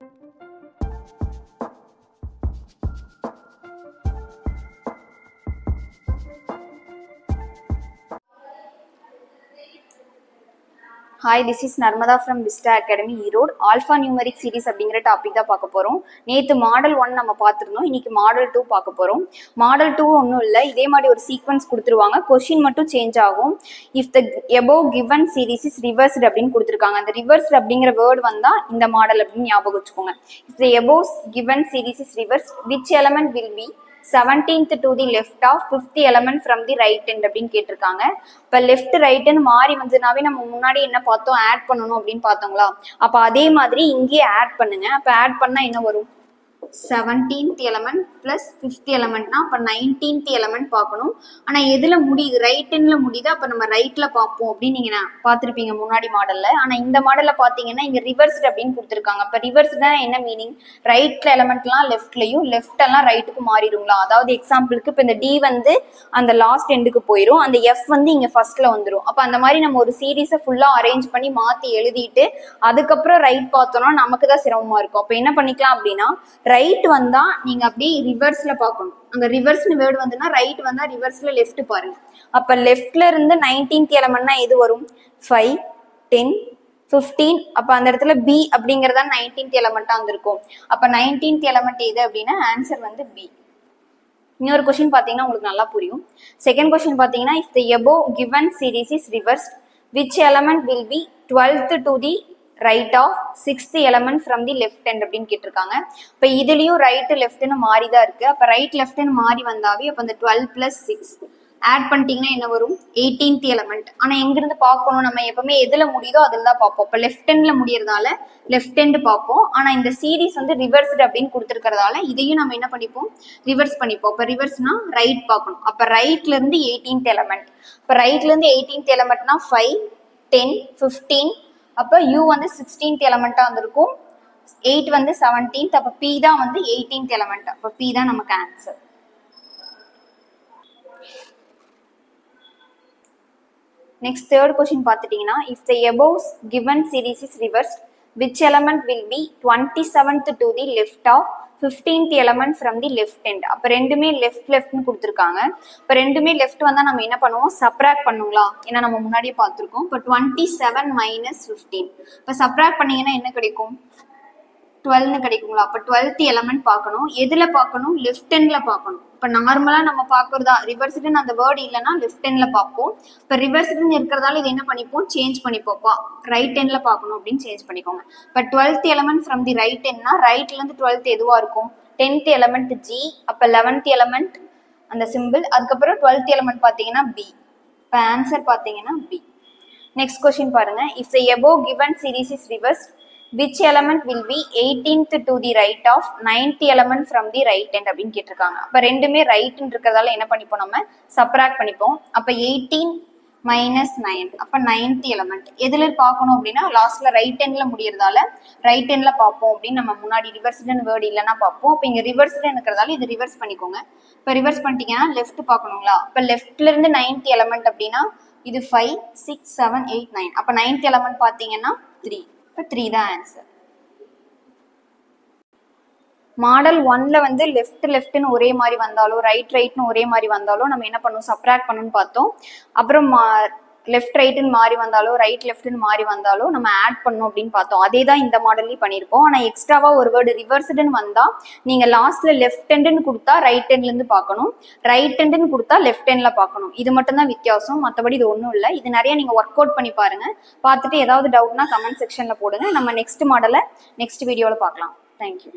Hi, this is Narmada from Vista Academy Erode. Alpha Numeric Series அப்படிங்கிற topic தான் பார்க்க போகிறோம். நேற்று மாடல் 1 நம்ம பார்த்துருந்தோம். இன்னைக்கு மாடல் 2 பார்க்க போகிறோம். மாடல் 2 ஒன்றும் இல்லை, இதே மாதிரி ஒரு சீக்வன்ஸ் கொடுத்துருவாங்க, கொஷின் மட்டும் சேஞ்ச் ஆகும். If the above given series is reversed அப்படின்னு கொடுத்துருக்காங்க. அந்த reversed அப்படிங்கிற வேர்டு வந்தால் இந்த மாடல் அப்படின்னு ஞாபகம் வச்சுக்கோங்க. If the above given series is reversed, which element will be 17th to the left of 5th element from the right end அப்படின்னு கேட்டிருக்காங்க. இப்போ லெஃப்ட் ரைட்டுன்னு மாறி வந்ததுனாவே நம்ம முன்னாடி என்ன பார்த்தோம், ஆட் பண்ணணும் அப்படின்னு பார்த்தோங்களா? அப்போ அதே மாதிரி இங்கேயே ஆட் பண்ணுங்க. அப்போ ஆட் பண்ணால் என்ன வரும்? 17th element plus 5th elementனா அப்போ 19th element பார்க்கணும். ஆனால் எதில் முடியுது? ரைட் எண்டில் முடியுது. அப்போ நம்ம ரைட்டில் பார்ப்போம் அப்படின்னு நீங்கள் பார்த்துருப்பீங்க முன்னாடி மாடலில். ஆனால் இந்த மாடலில் பார்த்தீங்கன்னா இங்கே ரிவர்ஸ்ட் அப்படின்னு கொடுத்துருக்காங்க. அப்போ ரிவர்ஸ்னா என்ன மீனிங்? ரைட்டில் எலமெண்ட்லாம் லெஃப்ட்லையும் லெஃப்டெல்லாம் ரைட்டுக்கு மாறிடுங்களா? அதாவது எக்ஸாம்பிளுக்கு இப்போ இந்த டி வந்து அந்த லாஸ்ட் எண்டுக்கு போயிடும், அந்த எஃப் வந்து இங்கே ஃபர்ஸ்ட்ல வந்துடும். அப்போ அந்த மாதிரி நம்ம ஒரு சீரீஸை ஃபுல்லாக அரேஞ்ச் பண்ணி மாற்றி எழுதிட்டு அதுக்கப்புறம் ரைட் பார்த்தோம்னா நமக்கு தான் சிரமமாக இருக்கும். அப்போ என்ன பண்ணிக்கலாம் அப்படின்னா, ரைட் வந்தா நீங்க அப்படியே ரிவர்ஸ்ல பார்க்கணும். அங்க ரிவர்ஸ்னு வேர்டு வந்துன்னா ரைட் வந்தா ரிவர்ஸ்ல லெஃப்ட் பாருங்க. அப்ப லெஃப்ட்ல இருந்து 19th எலமெண்ட்னா எது வரும்? 5, 10, 15. அப்ப அந்த இடத்துல பி அப்படிங்கறதா 19th எலமெண்டா வந்திருக்கும். அப்ப 19th எலமெண்ட் எது அப்படின்னா ஆன்சர் வந்து பி. இன்னொரு கொஸ்டின் பாத்தீங்கன்னா உங்களுக்கு நல்லா புரியும். செகண்ட் கொஸ்டின் பாத்தீங்கன்னா, if the above given series is reversed, which element will be 12th to the right of 6th element from the left hand அப்படின்னு கேட்டிருக்காங்க. இப்போ இதுலயும் ரைட்டு லெஃப்ட்னு மாறி தான் இருக்கு. அப்போ ரைட் லெஃப்ட்னு மாறி வந்தாவே அப்போ அந்த 12 + 6 ஆட் பண்ணிட்டீங்கன்னா என்ன வரும்? 18th element. ஆனால் எங்கிருந்து பார்க்கணும்? நம்ம எப்பவுமே எதில் முடியுதோ அதில் தான் பார்ப்போம். இப்போ லெஃப்ட் ஹேண்டில் முடியறதால லெஃப்ட் ஹேண்டு பார்ப்போம். ஆனால் இந்த சீரீஸ் வந்து ரிவர்ஸ்டு அப்படின்னு கொடுத்துருக்கிறதால இதையும் நம்ம என்ன பண்ணிப்போம்? ரிவர்ஸ் பண்ணிப்போம். இப்போ ரிவர்ஸ்னா ரைட் பார்க்கணும். அப்போ ரைட்ல இருந்து 18th எலமெண்ட். இப்போ ரைட்ல இருந்து 18th எலமெண்ட்னா 5, 10, 15. அப்போ U வந்து 16th எலமெண்டா வந்திருக்கும், 8 வந்து 17th. அப்போ P தான் வந்து 18th எலமெண்ட். அப்போ P தான் நமக்கு ஆன்சர். நெக்ஸ்ட் தேர்ட் கொஸ்டின் பார்த்துட்டீங்கன்னா, if the above given series is reversed, which element will be 27th to the left of 15th element from the left end? அப்போ ரெண்டுமே லெஃப்ட்னு கொடுத்துருக்காங்க. இப்போ ரெண்டுமே லெஃப்ட் வந்தால் நம்ம என்ன பண்ணுவோம்? சப்ராக்ட் பண்ணுங்களா? ஏன்னா நம்ம முன்னாடியே பார்த்துருக்கோம். இப்போ 27 - 15. இப்போ சப்ராக்ட் பண்ணீங்கன்னா என்ன கிடைக்கும்? 12ன்னு கிடைக்குங்களா? அப்போ 12th எலமெண்ட் பார்க்கணும். எதில் பார்க்கணும்? லெஃப்ட் ஹேண்டில் பார்க்கணும். இப்போ நார்மலாக நம்ம பார்க்குறதா ரிவர்ஸ்டுன்னு அந்த வேர்டு இல்லைன்னா லெஃப்ட் ஹேண்டில் பார்ப்போம். இப்போ ரிவர்ஸ்டுன்னு இருக்கிறதால இது என்ன பண்ணிப்போம்? சேஞ்ச் பண்ணிப்போம்ப்பா, ரைட் ஹேண்டில் பார்க்கணும் அப்படின்னு சேஞ்ச் பண்ணிக்கோங்க. இப்போ 12th element from the right ஹேண்ட்னா ரைட்லேருந்து 12th எதுவாக இருக்கும்? 10th element G. அப்போ 11th எலமெண்ட் அந்த சிம்பிள். அதுக்கப்புறம் 12th எலமெண்ட் பார்த்தீங்கன்னா பி. இப்போ ஆன்சர் பார்த்தீங்கன்னா பி. நெக்ஸ்ட் கொஸ்டின் பாருங்க, if the above given series is reversed, which element will be 18th to the right of 9th element from the right end அப்படின்னு கேட்டிருக்காங்க. அப்போ ரெண்டுமே ரைட்னு இருக்கிறதால என்ன பண்ணிப்போம்? நம்ம சப்ராக்ட் பண்ணிப்போம். அப்போ 18 - 9. அப்போ 9th எலமெண்ட் எதில் பார்க்கணும் அப்படின்னா லாஸ்ட்ல ரைட் ஹேண்டில் முடியறதால ரைட் ஹேண்டில் பார்ப்போம் அப்படின்னு நம்ம முன்னாடி ரிவர்ஸ்டுன்னு வேர்டு இல்லைன்னா பார்ப்போம். இப்போ இங்கே ரிவர்ஸ்டு இருக்கிறதால இது ரிவர்ஸ் பண்ணிக்கோங்க. இப்போ ரிவர்ஸ் பண்ணிட்டீங்கன்னா லெஃப்ட் பார்க்கணுங்களா? இப்போ லெஃப்ட்ல இருந்து 9th எலமெண்ட் அப்படின்னா இது 5, 6, 7, 8, 9. அப்போ 9th எலமெண்ட் பார்த்தீங்கன்னா 3. இப்போ 3 தான் ஆன்சர். மாடல் 1ல வந்து லெஃப்ட்னு ஒரே மாதிரி வந்தாலும் ரைட்னு ஒரே மாதிரி வந்தாலும் நம்ம என்ன பண்ணுவோம்? சப்ராக்ட் பண்ணணும்னு பார்த்தோம். அப்புறம் லெஃப்ட் ரைட்டுன்னு மாறி வந்தாலும் ரைட் லெஃப்ட்னு மாறி வந்தாலும் நம்ம ஆட் பண்ணணும் அப்படின்னு பார்த்தோம். அதே தான் இந்த மாடல்லையும் பண்ணியிருக்கோம். ஆனால் எக்ஸ்ட்ராவாக ஒரு வேர்டு ரிவர்ஸ்டுன்னு வந்தால் நீங்கள் லாஸ்ட்ல லெஃப்ட் ஹேண்டுன்னு கொடுத்தா ரைட் ஹேண்ட்லேருந்து பார்க்கணும், ரைட் ஹேண்டுன்னு கொடுத்தா லெஃப்ட் ஹேண்டில் பார்க்கணும். இது மட்டும் தான் வித்தியாசம், மற்றபடி இது ஒன்றும் இல்லை. இது நிறைய நீங்கள் ஒர்க் அவுட் பண்ணி பாருங்கள். பார்த்துட்டு ஏதாவது டவுட்னா கமெண்ட் செக்ஷனில் போடுங்க. நம்ம நெக்ஸ்ட் மாடலை நெக்ஸ்ட் வீடியோவில் பார்க்கலாம். தேங்க்யூ.